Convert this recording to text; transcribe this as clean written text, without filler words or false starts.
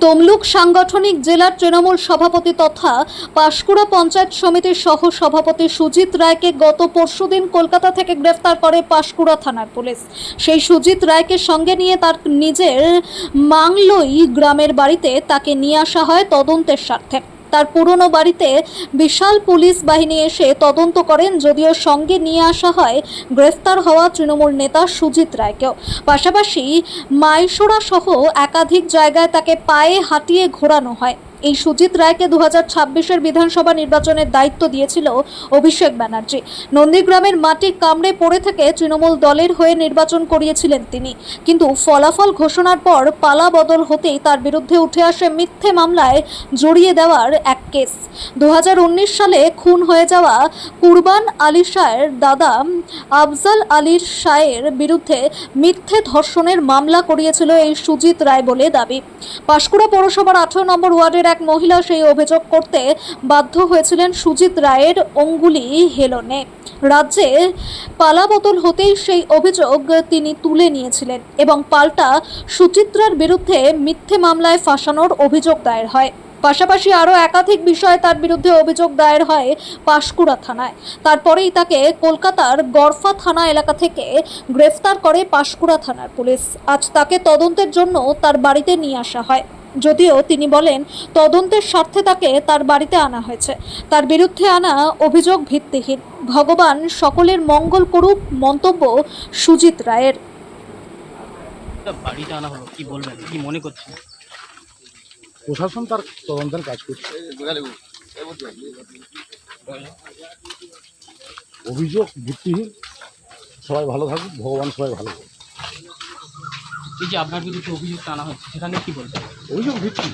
তমলুক সাংগঠনিক জেলার তৃণমূল সভাপতি তথা পাঁশকুড়া পঞ্চায়েত সমিতির সহ সভাপতি সুজিত রায়কে গত পরশুদিন কলকাতা থেকে গ্রেফতার করে পাঁশকুড়া থানার পুলিশ। সেই সুজিত রায়কে সঙ্গে নিয়ে তার নিজের মাংলই গ্রামের বাড়িতে তাকে নিয়ে আসা হয় তদন্তের স্বার্থে। তার পুরনো বাড়িতে বিশাল পুলিশ বাহিনী এসে তদন্ত করেন, যদিও সঙ্গে নিয়ে আসা হয় গ্রেফতার হওয়া তৃণমূল নেতা সুজিত রায়কেও। পাশাপাশি মাইশোরা সহ একাধিক জায়গায় তাকে পায়ে হাঁটিয়ে ঘোরানো হয়। এই সুজিত রায়কে 2026-এর বিধানসভা নির্বাচনের দায়িত্ব দিয়েছিল অভিষেক ব্যানার্জি। নন্দীগ্রামের মাটি কামড়ে পড়ে থেকে তৃণমূল দলের হয়ে নির্বাচন করিয়েছিলেন তিনি, কিন্তু ফলাফল ঘোষণার পর পালা বদল হতেই তার বিরুদ্ধে উঠে আসে মিথ্যে মামলায় জড়িয়ে দেওয়ার এক কেস। 2019 সালে খুন হয়ে যাওয়া কুরবান আলী শাহের দাদা আফজাল আলীর শাহের বিরুদ্ধে মিথ্যে ধর্ষণের মামলা করিয়েছিল এই সুজিত রায় বলে দাবি। পাঁশকুড়া পৌরসভার 18 নম্বর ওয়ার্ডের এক মহিলা সেই অভিযোগ করতে বাধ্য হয়েছিলেন সুজিত রায়ের অঙ্গুলি হেলনে। রাজ্যে পালাবদল হতেই সেই অভিযোগ তিনি তুলে নিয়েছিলেন এবং পাল্টা সুচিত্রার বিরুদ্ধে মিথ্যে মামলায় ফাঁসানোর অভিযোগ দায়ের হয়। পাশাপাশি আরও একাধিক বিষয়ে তার বিরুদ্ধে অভিযোগ দায়ের হয় পাঁশকুড়া থানায়। তারপরেই তাকে কলকাতার গড়ফা থানা এলাকা থেকে গ্রেফতার করে পাঁশকুড়া থানার পুলিশ। আজ তাকে তদন্তের জন্য তার বাড়িতে নিয়ে আসা হয়, যদিও তিনি বলেন তদন্তের স্বার্থে তাকে তার বাড়িতে আনা হয়েছে। তার বিরুদ্ধে আনা অভিযোগ ভিত্তিহীন। ভগবান সকলের মঙ্গল করুক, মন্তব্য সুজিত রায়ের। বাড়িতে আনা হলো, কি বলবেন, কি মনে করছেন? প্রশাসন তার তদন্তের কাজ করছে। অভিযোগ ভিত্তিহীন। সবাই ভালো থাকুক, ভগবান সবাই ভালো থাকুক। এই যে আপনার বিরুদ্ধে অভিযোগটা আনা হচ্ছে, সেখানে কি বলবেন? অভিযোগ ভিত্তি।